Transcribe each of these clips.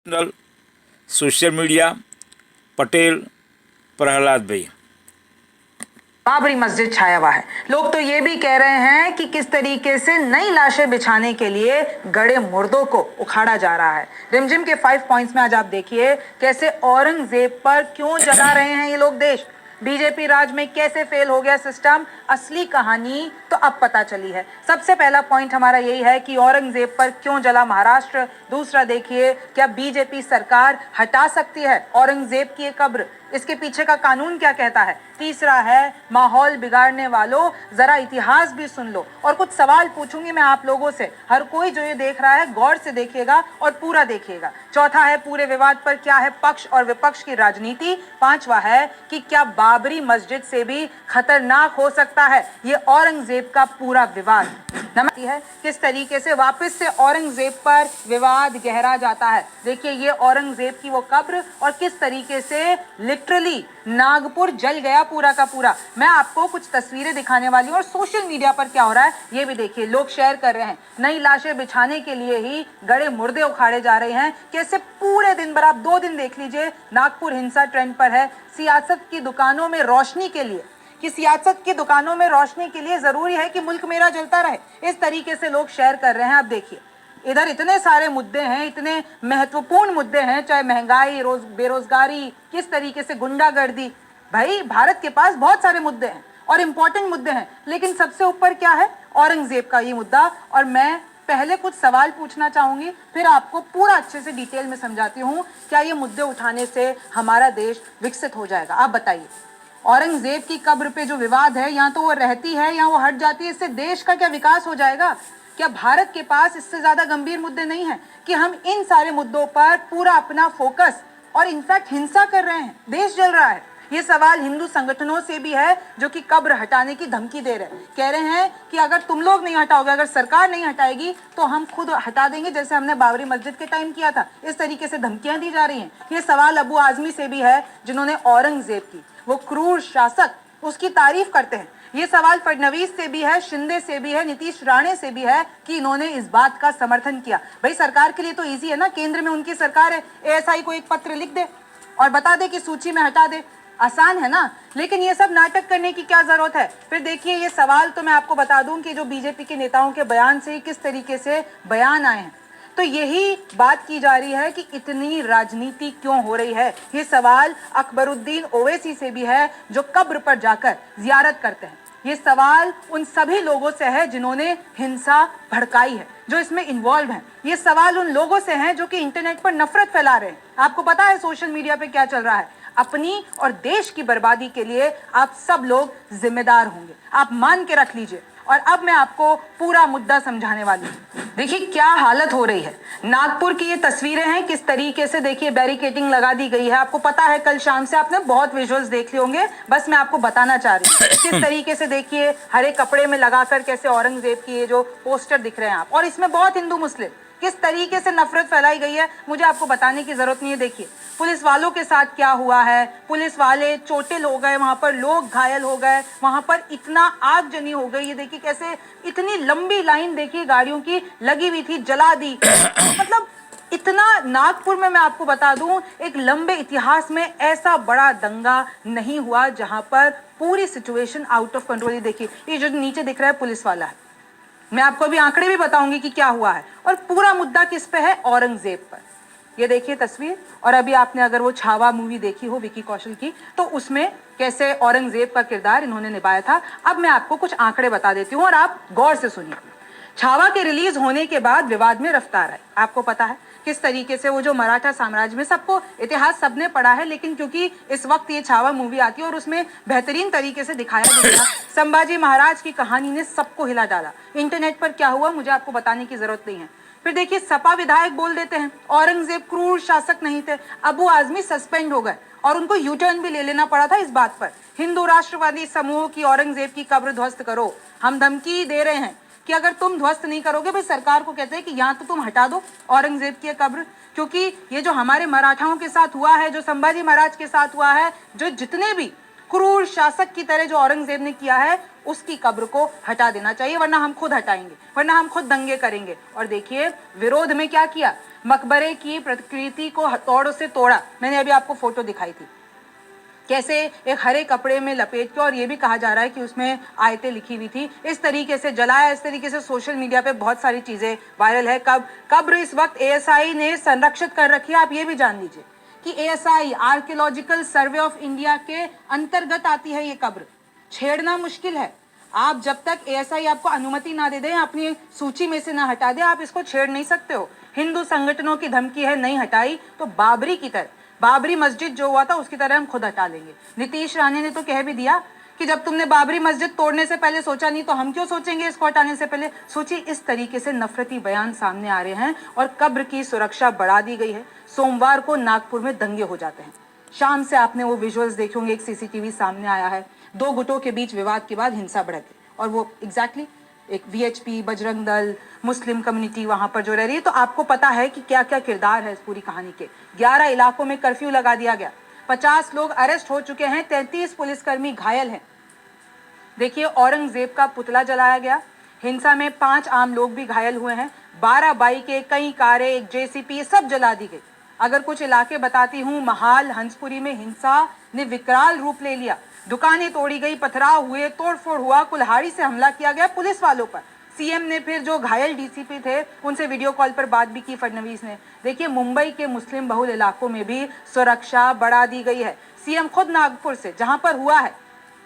Channel social media Patel Prahlad भाई। बाबरी मस्जिद छाया हुआ है। लोग तो ये भी कह रहे हैं कि किस तरीके से नई लाशें बिछाने के लिए गड़े मुर्दों को उखाड़ा जा रहा है। रिमझिम के 5 पॉइंट्स में आज आप देखिए कैसे औरंगजेब पर क्यों जला रहे हैं ये लोग देश। बीजेपी राज में कैसे फेल हो गया सिस्टम, असली कहानी तो अब पता चली है। सबसे पहला पॉइंट हमारा यही है कि औरंगजेब पर क्यों जला महाराष्ट्र। दूसरा देखिए, क्या बीजेपी सरकार हटा सकती है औरंगजेब की ये कब्र, इसके पीछे का कानून क्या कहता है। तीसरा है, माहौल बिगाड़ने वालों जरा इतिहास भी सुन लो। और कुछ सवाल पूछूंगी मैं आप लोगों से, हर कोई जो ये देख रहा है गौर से देखिएगा और पूरा देखिएगा। चौथा है, पूरे विवाद पर क्या है पक्ष और विपक्ष की राजनीति। पांचवा है कि क्या बाबरी मस्जिद से भी खतरनाक हो सकता है ये औरंगजेब का पूरा विवाद। नमस्ते है किस तरीके से वापस से औरंगजेब पर विवाद गहरा जाता है। देखिए ये औरंगजेब की वो कब्र और किस तरीके से लिटरली नागपुर जल गया पूरा का पूरा। मैं आपको कुछ तस्वीरें दिखाने वाली हूँ और सोशल मीडिया पर क्या हो रहा है ये भी देखिए। लोग शेयर कर रहे हैं, नई लाशें बिछाने के लिए ही गड़े मुर्दे उखाड़े जा रहे हैं। कैसे पूरे दिन भर, आप 2 दिन देख लीजिए, नागपुर हिंसा ट्रेंड पर है। सियासत की दुकानों में रोशनी के लिए, कि सियासत की दुकानों में रोशनी के लिए जरूरी है कि मुल्क मेरा जलता रहे, इस तरीके से लोग शेयर कर रहे हैं। आप देखिए इधर इतने सारे मुद्दे हैं, इतने महत्वपूर्ण मुद्दे हैं, चाहे महंगाई, बेरोजगारी, किस तरीके से गुंडागर्दी। भाई भारत के पास बहुत सारे मुद्दे हैं और इंपॉर्टेंट मुद्दे हैं, लेकिन सबसे ऊपर क्या है, औरंगजेब का ये मुद्दा। और मैं पहले कुछ सवाल पूछना चाहूंगी, फिर आपको पूरा अच्छे से डिटेल में समझाती हूँ। क्या ये मुद्दे उठाने से हमारा देश विकसित हो जाएगा? आप बताइए। औरंगजेब की कब्र पे जो विवाद है, या तो वो रहती है या वो हट जाती है, इससे देश का क्या विकास हो जाएगा? क्या भारत के पास इससे ज्यादा गंभीर मुद्दे नहीं हैं कि हम इन सारे मुद्दों पर पूरा अपना फोकस और इनफैक्ट हिंसा कर रहे हैं, देश जल रहा है। ये सवाल हिंदू संगठनों से भी है जो कि कब्र हटाने की धमकी दे रहे हैं। कह रहे हैं कि अगर तुम लोग नहीं हटाओगे, अगर सरकार नहीं हटाएगी तो हम खुद हटा देंगे, जैसे हमने बाबरी मस्जिद के टाइम किया था। इस तरीके से धमकियां दी जा रही हैं। ये सवाल अबू आजमी से भी है, जिन्होंने औरंगजेब की वो क्रूर शासक उसकी तारीफ करते हैं। ये सवाल फडणवीस से भी है, शिंदे से भी है, नीतीश राणे से भी है कि इन्होंने इस बात का समर्थन किया। भाई सरकार के लिए तो इजी है ना, केंद्र में उनकी सरकार है, एएसआई को एक पत्र लिख दे और बता दे कि सूची में हटा दे, आसान है ना। लेकिन ये सब नाटक करने की क्या जरूरत है? फिर देखिए ये सवाल तो मैं आपको बता दूं कि जो बीजेपी के नेताओं के बयान से किस तरीके से बयान आए हैं, तो यही बात की जा रही है कि इतनी राजनीति क्यों हो रही है। ये सवाल अकबरुद्दीन ओवैसी से भी है जो कब्र पर जाकर जियारत करते हैं। ये सवाल उन सभी लोगों से है जिन्होंने हिंसा भड़काई है, जो इसमें इन्वॉल्व हैं। ये सवाल उन लोगों से हैं जो कि इंटरनेट पर नफरत फैला रहे हैं। आपको पता है सोशल मीडिया पे क्या चल रहा है? अपनी और देश की बर्बादी के लिए आप सब लोग जिम्मेदार होंगे, आप मान के रख लीजिए। और अब मैं आपको पूरा मुद्दा समझाने वाली हूँ। देखिए क्या हालत हो रही है। नागपुर की ये तस्वीरें हैं, किस तरीके से देखिए बैरिकेडिंग लगा दी गई है। आपको पता है कल शाम से आपने बहुत विजुअल्स देख लिए होंगे, बस मैं आपको बताना चाह रही हूँ किस तरीके से देखिए हरे कपड़े में लगाकर कैसे औरंगजेब की ये जो पोस्टर दिख रहे हैं आप, और इसमें बहुत हिंदू मुस्लिम किस तरीके से नफरत फैलाई गई है, मुझे आपको बताने की जरूरत नहीं है। देखिए पुलिस वालों के साथ क्या हुआ है, पुलिस वाले चोटिल हो गए, वहां पर लोग घायल हो गए, वहां पर इतना आगजनी हो गई। ये देखिए कैसे इतनी लंबी लाइन देखिए गाड़ियों की लगी हुई थी, जला दी। मतलब इतना नागपुर में मैं आपको बता दूं, एक लंबे इतिहास में ऐसा बड़ा दंगा नहीं हुआ जहां पर पूरी सिचुएशन आउट ऑफ कंट्रोल। ये देखिए ये जो नीचे दिख रहा है पुलिस वाला है, मैं आपको अभी आंकड़े भी बताऊंगी कि क्या हुआ है। और पूरा मुद्दा किस पे है? औरंगजेब पर। ये देखिए तस्वीर। और अभी आपने अगर वो छावा मूवी देखी हो विकी कौशल की, तो उसमें कैसे औरंगजेब का किरदार इन्होंने निभाया था। अब मैं आपको कुछ आंकड़े बता देती हूँ और आप गौर से सुनिए। छावा के रिलीज होने के बाद विवाद में रफ्तार है। आपको पता है किस तरीके से वो जो मराठा साम्राज्य में, सबको इतिहास सबने पढ़ा है, लेकिन क्योंकि इस वक्त ये छावा मूवी आती है और उसमें बेहतरीन तरीके से दिखाया गया संभाजी महाराज की कहानी ने सबको हिला डाला। इंटरनेट पर क्या हुआ मुझे आपको बताने की जरूरत नहीं है। फिर देखिए सपा विधायक बोल देते हैं औरंगजेब क्रूर शासक नहीं थे। अबू आजमी सस्पेंड हो गए और उनको यू टर्न भी ले लेना पड़ा था इस बात पर। हिंदू राष्ट्रवादी समूह की औरंगजेब की कब्र ध्वस्त करो, हम धमकी दे रहे हैं कि अगर तुम ध्वस्त नहीं करोगे, भाई सरकार को कहते हैं कि यहाँ तो तुम हटा दो औरंगजेब की कब्र, क्योंकि ये जो हमारे मराठाओं के साथ हुआ है, जो संभाजी महाराज के साथ हुआ है, जो जितने भी क्रूर शासक की तरह जो औरंगजेब ने किया है उसकी कब्र को हटा देना चाहिए, वरना हम खुद हटाएंगे, वरना हम खुद दंगे करेंगे। और देखिए विरोध में क्या किया, मकबरे की प्रकृति को हथौड़ों से तोड़ा। मैंने अभी आपको फोटो दिखाई थी कैसे एक हरे कपड़े में लपेट के, और ये भी कहा जा रहा है कि उसमें आयतें लिखी हुई थी, इस तरीके से जलाया। इस तरीके से सोशल मीडिया पे बहुत सारी चीजें वायरल है। कब्र इस वक्त एएसआई ने संरक्षित कर रखी है। आप ये भी जान लीजिए कि ASI archaeological survey of India के अंतर्गत आती है ये कब्र। छेड़ना मुश्किल है। आप जब तक एएसआई आपको अनुमति ना दे दे, अपनी सूची में से ना हटा दे, आप इसको छेड़ नहीं सकते हो। हिंदू संगठनों की धमकी है, नहीं हटाई तो बाबरी की तरह, बाबरी मस्जिद जो हुआ था उसकी तरह हम खुद हटा लेंगे। नीतीश राणे ने तो कह भी दिया कि जब तुमने बाबरी मस्जिद तोड़ने से पहले सोचा नहीं तो हम क्यों सोचेंगे इसको हटाने से पहले। सोचिए इस तरीके से नफरती बयान सामने आ रहे हैं और कब्र की सुरक्षा बढ़ा दी गई है। सोमवार को नागपुर में दंगे हो जाते हैं। शाम से आपने वो विजुअल्स देखे होंगे, एक सीसीटीवी सामने आया है, दो गुटों के बीच विवाद के बाद हिंसा भड़क गई, और वो एग्जैक्टली एक VHP, Bajrang Dal, Muslim community वहां पर जो रह रही है। तो आपको पता है कि क्या क्या किरदार है इस पूरी कहानी के। 11 इलाकों में कर्फ्यू लगा दिया गया, 50 लोग अरेस्ट हो चुके हैं, 33 पुलिसकर्मी घायल हैं। देखिए औरंगजेब का पुतला जलाया गया, हिंसा में 5 आम लोग भी घायल हुए हैं, 12 बाइकें, कई कारें, एक जेसीपी सब जला दी गई। अगर कुछ इलाके बताती हूँ, महाल, हंसपुरी में हिंसा ने विकराल रूप ले लिया, दुकानें तोड़ी गई, पथराव हुए, तोड़फोड़ हुआ, कुल्हाड़ी से हमला किया गया पुलिस वालों पर। सीएम ने फिर जो घायल डीसीपी थे उनसे वीडियो कॉल पर बात भी की फडणवीस ने। देखिए मुंबई के मुस्लिम बहुल इलाकों में भी सुरक्षा बढ़ा दी गई है। सीएम खुद नागपुर से, जहां पर हुआ है,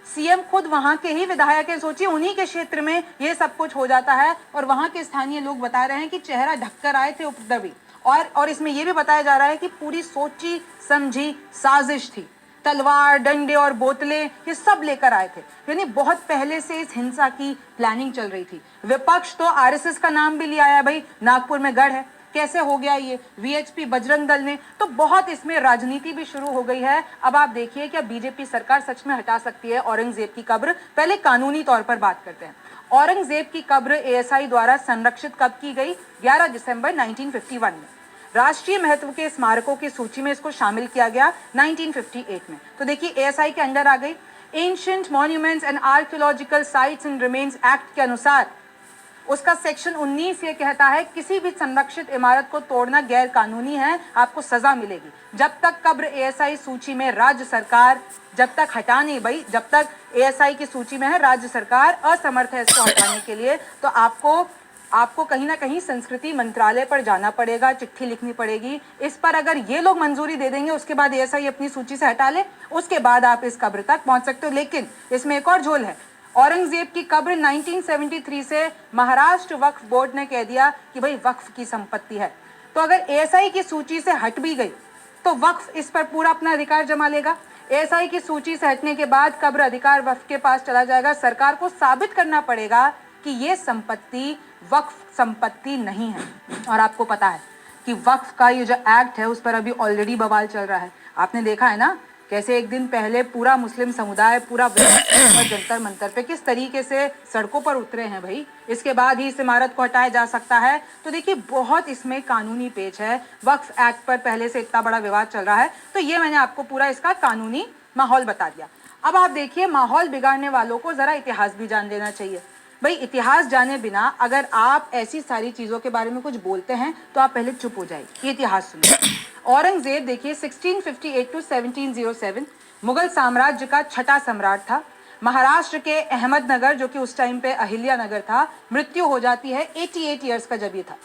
सीएम खुद वहां के ही विधायक है। सोचिए उन्हीं के क्षेत्र में ये सब कुछ हो जाता है, और वहां के स्थानीय लोग बता रहे हैं कि चेहरा ढककर आए थे उपद्रवी। और इसमें यह भी बताया जा रहा है कि पूरी सोची समझी साजिश थी, तलवार, डंडे और बोतलें ये सब लेकर आए थे। यानी बहुत पहले से इस हिंसा की प्लानिंग चल रही थी। विपक्ष तो आरएसएस का नाम भी लिया है, भाई नागपुर में गढ़ है, कैसे हो गया ये, वीएचपी, बजरंग दल ने, तो बहुत इसमें राजनीति भी शुरू हो गई है। अब आप देखिए क्या बीजेपी सरकार सच में हटा सकती है औरंगजेब की कब्र। पहले कानूनी तौर पर बात करते हैं। औरंगजेब की कब्र एएसआई द्वारा संरक्षित कब की गई? 11 दिसंबर 1951 में। राष्ट्रीय महत्व के स्मारकों की सूची में इसको शामिल किया गया 1958 में। तो देखिए एएसआई के अंडर आ गई। Ancient monuments and archaeological sites and remains act के अनुसार उसका सेक्शन 19 ये कहता है किसी भी संरक्षित इमारत को तोड़ना गैर कानूनी है, आपको सजा मिलेगी। जब तक कब्र एएसआई सूची में राज्य सरकार, जब तक हटा नहीं भाई, जब तक एएसआई की सूची में है राज्य सरकार असमर्थ है इसको हटाने के लिए, तो आपको कहीं ना कहीं संस्कृति मंत्रालय पर जाना पड़ेगा, चिट्ठी लिखनी पड़ेगी। इस पर अगर ये लोग मंजूरी दे देंगे उसके बाद एएसआई अपनी सूची से हटा ले, उसके बाद आप इस कब्र तक पहुंच सकते हो। लेकिन इसमें एक और झोल है। औरंगजेब की कब्र 1973 से महाराष्ट्र वक्फ बोर्ड ने कह दिया कि भाई वक्फ की संपत्ति है। तो अगर एएसआई की सूची से हट भी गई तो वक्फ इस पर पूरा अपना अधिकार जमा लेगा। एएसआई की सूची से हटने के बाद कब्र अधिकार वक्फ के पास चला जाएगा। सरकार को साबित करना पड़ेगा कि ये संपत्ति वक्फ संपत्ति नहीं है। और आपको पता है कि वक्फ का ये जो एक्ट है उस पर अभी ऑलरेडी बवाल चल रहा है। आपने देखा है ना कैसे एक दिन पहले पूरा मुस्लिम समुदाय, पूरा जंतर मंतर पे किस तरीके से सड़कों पर उतरे हैं भाई। इसके बाद ही इस इमारत को हटाया जा सकता है। तो देखिए बहुत इसमें कानूनी पेच है। वक्फ एक्ट पर पहले से इतना बड़ा विवाद चल रहा है, तो ये मैंने आपको पूरा इसका कानूनी माहौल बता दिया। अब आप देखिए माहौल बिगाड़ने वालों को जरा इतिहास भी जान लेना चाहिए। भाई इतिहास जाने बिना अगर आप ऐसी सारी चीजों के बारे में कुछ बोलते हैं तो आप पहले चुप हो जाइए। ये इतिहास सुनिए। औरंगजेब देखिए 1658 टू 1707 मुगल साम्राज्य का छठा सम्राट था। महाराष्ट्र के अहमदनगर, जो कि उस टाइम पे अहिल्या नगर था, मृत्यु हो जाती है 88 ईयर्स का जब ये था।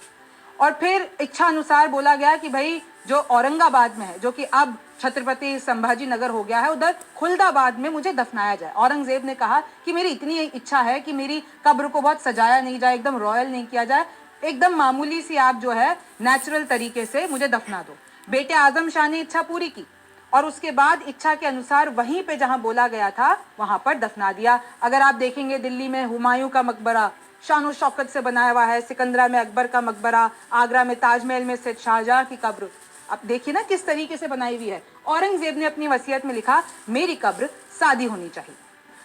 और फिर इच्छा अनुसार बोला गया कि भाई जो औरंगाबाद में है, जो कि अब छत्रपति संभाजी नगर हो गया है, उधर खुलदाबाद में मुझे दफनाया जाए। औरंगजेब ने कहा कि मेरी इतनी इच्छा है कि मेरी कब्र को बहुत सजाया नहीं जाए, एकदम रॉयल नहीं किया जाए, एकदम मामूली सी आप जो है नेचुरल तरीके से मुझे दफना दो। बेटे आजम शाह ने इच्छा पूरी की और उसके बाद इच्छा के अनुसार वहीं पे जहां बोला गया था वहां पर दफना दिया। अगर आप देखेंगे दिल्ली में हुमायूं का मकबरा शान शौकत से बनाया हुआ है, सिकंदरा में अकबर का मकबरा, आगरा में ताजमहल में स्थित शाहजहां की कब्र, आप देखिए ना किस तरीके से बनाई हुई है। औरंगजेब ने अपनी वसीयत में लिखा मेरी कब्र सादी होनी चाहिए।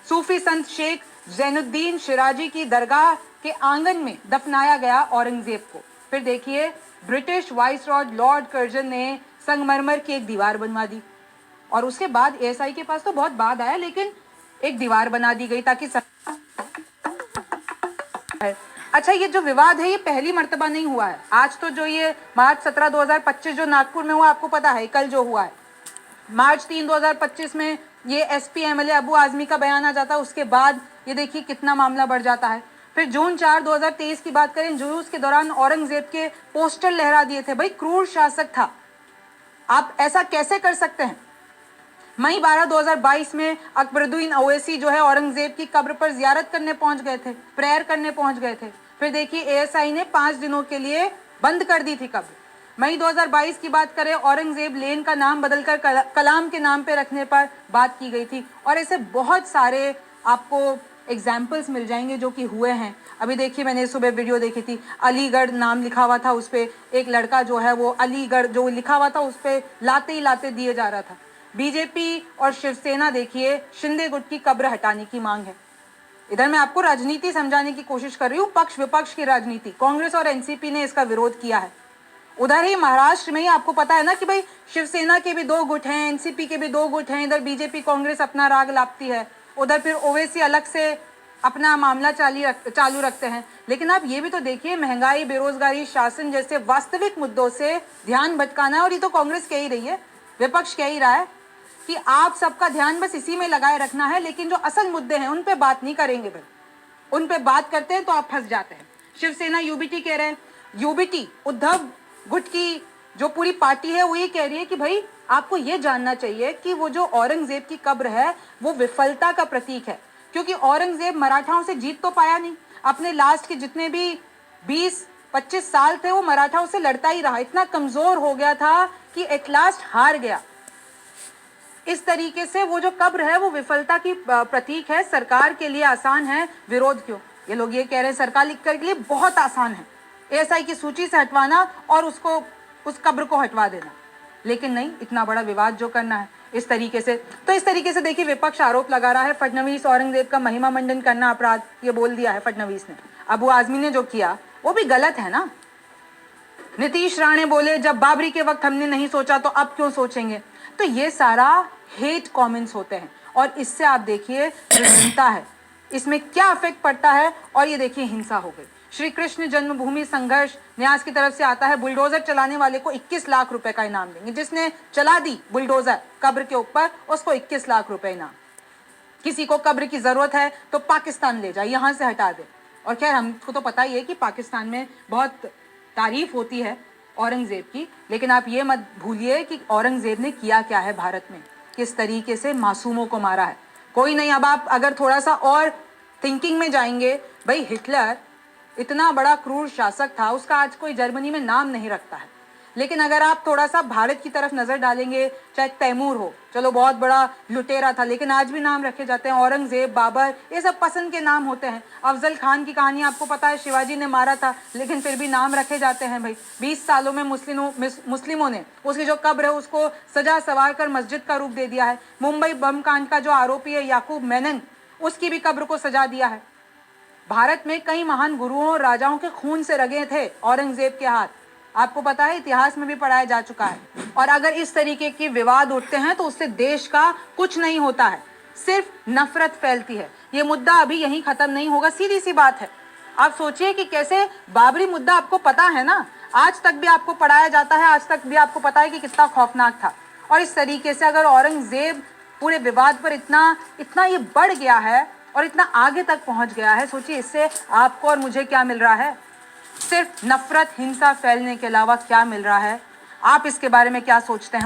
सूफी संत शेख जैनुद्दीन शिराजी की दरगाह के आंगन में दफनाया गया औरंगजेब को। फिर देखिए ब्रिटिश वाइसरॉय लॉर्ड कर्जन ने संगमरमर की एक दीवार बनवा दी। और उसके बाद एएसआई के पास तो बहुत बाद आया, लेकिन एक दीवार बना दी गई ताकि अच्छा, ये जो विवाद है ये पहली मर्तबा नहीं हुआ है। आज तो जो ये मार्च 17 2025 जो नागपुर में हुआ, आपको पता है, कल जो हुआ है मार्च 3 2025 में ये एसपी एमएलए अबू आजमी का बयान आ जाता है, उसके बाद ये देखिए कितना मामला बढ़ जाता है। फिर जून 4 2023 की बात करें, जुलूस के दौरान औरंगजेब के पोस्टर लहरा दिए थे। भाई क्रूर शासक था, आप ऐसा कैसे कर सकते हैं। मई 12 2022 में अकबरुद्दीन ओवैसी जो है औरंगजेब की कब्र पर जियारत करने पहुंच गए थे, प्रेयर करने पहुंच गए थे। फिर देखिए एएसआई ने 5 दिनों के लिए बंद कर दी थी कब्र। मई 2022 की बात करें, औरंगजेब लेन का नाम बदलकर कलाम के नाम पे रखने पर बात की गई थी। और ऐसे बहुत सारे आपको एग्जाम्पल्स मिल जाएंगे जो कि हुए हैं। अभी देखिए मैंने सुबह वीडियो देखी थी, अलीगढ़ नाम लिखा हुआ था, उस पर एक लड़का जो है वो अलीगढ़ जो लिखा हुआ था उस पर लाते ही लाते दिए जा रहा था। बीजेपी और शिवसेना देखिए शिंदे गुट की कब्र हटाने की मांग है। इधर मैं आपको राजनीति समझाने की कोशिश कर रही हूँ, पक्ष विपक्ष की राजनीति। कांग्रेस और एनसीपी ने इसका विरोध किया है। उधर ही महाराष्ट्र में ही आपको पता है ना कि भाई शिवसेना के भी 2 गुट हैं, एनसीपी के भी 2 गुट हैं। इधर बीजेपी कांग्रेस अपना राग लापती है, उधर फिर ओवैसी अलग से अपना मामला चालू रखते हैं। लेकिन आप ये भी तो देखिए, महंगाई, बेरोजगारी, शासन जैसे वास्तविक मुद्दों से ध्यान भटकाना है। और ये तो कांग्रेस कह ही रही है, विपक्ष कह ही रहा है कि आप सबका ध्यान बस इसी में लगाए रखना है, लेकिन जो असल मुद्दे हैं उन पे बात नहीं करेंगे। भाई उन पे बात करते हैं तो आप फंस जाते हैं। शिवसेना यूबीटी कह रहे हैं, यूबीटी उद्धव गुट की जो पूरी पार्टी है वो ये कह रही है कि भाई आपको ये जानना चाहिए कि वो जो औरंगजेब की कब्र है वो विफलता का प्रतीक है, क्योंकि औरंगजेब मराठाओं से जीत तो पाया नहीं। अपने लास्ट के जितने भी 20-25 साल थे वो मराठाओं से लड़ता ही रहा, इतना कमजोर हो गया था कि एट लास्ट हार गया। इस तरीके से वो जो कब्र है वो विफलता की प्रतीक है। सरकार के लिए आसान है, विरोध क्यों? ये लोग ये कह रहे हैं सरकार लिखकर के लिए बहुत आसान है एएसआई की सूची से हटवाना और उसको उस कब्र को हटवा देना, लेकिन नहीं, इतना बड़ा विवाद जो करना है इस तरीके से। तो इस तरीके से देखिए विपक्ष आरोप लगा रहा है फडणवीस औरंगजेब का महिमा मंडन करना अपराध, ये बोल दिया है फडणवीस ने। अबू आजमी ने जो किया वो भी गलत है ना। नीतीश राणे बोले जब बाबरी के वक्त हमने नहीं सोचा तो अब क्यों सोचेंगे। तो ये सारा हेट कमेंट्स होते हैं और इससे आप देखिए जो जनता है इसमें क्या इफेक्ट पड़ता है। और ये देखिए हिंसा हो गई। श्री कृष्ण जन्मभूमि संघर्ष न्यास की तरफ से आता है, बुलडोजर चलाने वाले को 21 लाख रुपए का इनाम देंगे। जिसने चला दी बुलडोजर कब्र के ऊपर उसको 21 लाख रुपए इनाम। किसी को कब्र की जरूरत है तो पाकिस्तान ले जाए, यहां से हटा दे। और खैर हमको तो पता ही है कि पाकिस्तान में बहुत तारीफ होती है औरंगजेब की, लेकिन आप ये मत भूलिए कि औरंगजेब ने किया क्या है भारत में, किस तरीके से मासूमों को मारा है। कोई नहीं, अब आप अगर थोड़ा सा और थिंकिंग में जाएंगे, भाई हिटलर इतना बड़ा क्रूर शासक था, उसका आज कोई जर्मनी में नाम नहीं रखता है। लेकिन अगर आप थोड़ा सा भारत की तरफ नजर डालेंगे, चाहे तैमूर हो, चलो बहुत बड़ा लुटेरा था लेकिन आज भी नाम रखे जाते हैं। औरंगजेब, बाबर, ये सब पसंद के नाम होते हैं। अफजल खान की कहानी आपको पता है, शिवाजी ने मारा था लेकिन फिर भी नाम रखे जाते हैं। भाई 20 सालों में मुस्लिमों ने उसकी जो कब्र है उसको सजा सवार कर मस्जिद का रूप दे दिया है। मुंबई बम कांड का जो आरोपी है याकूब मेनन, उसकी भी कब्र को सजा दिया है। भारत में कई महान गुरुओं और राजाओं के खून से रगे थे औरंगजेब के हाथ, आपको पता है, इतिहास में भी पढ़ाया जा चुका है। और अगर इस तरीके के विवाद उठते हैं तो उससे देश का कुछ नहीं होता है, सिर्फ नफरत फैलती है। ये मुद्दा अभी यहीं खत्म नहीं होगा, सीधी सी बात है। आप सोचिए कि कैसे बाबरी मुद्दा आपको पता है ना, आज तक भी आपको पढ़ाया जाता है, आज तक भी आपको पता है कि कितना खौफनाक था। और इस तरीके से अगर औरंगजेब पूरे विवाद पर इतना ये बढ़ गया है और इतना आगे तक पहुंच गया है, सोचिए इससे आपको और मुझे क्या मिल रहा है, सिर्फ नफरत, हिंसा फैलने के अलावा क्या मिल रहा है। आप इसके बारे में क्या सोचते हैं?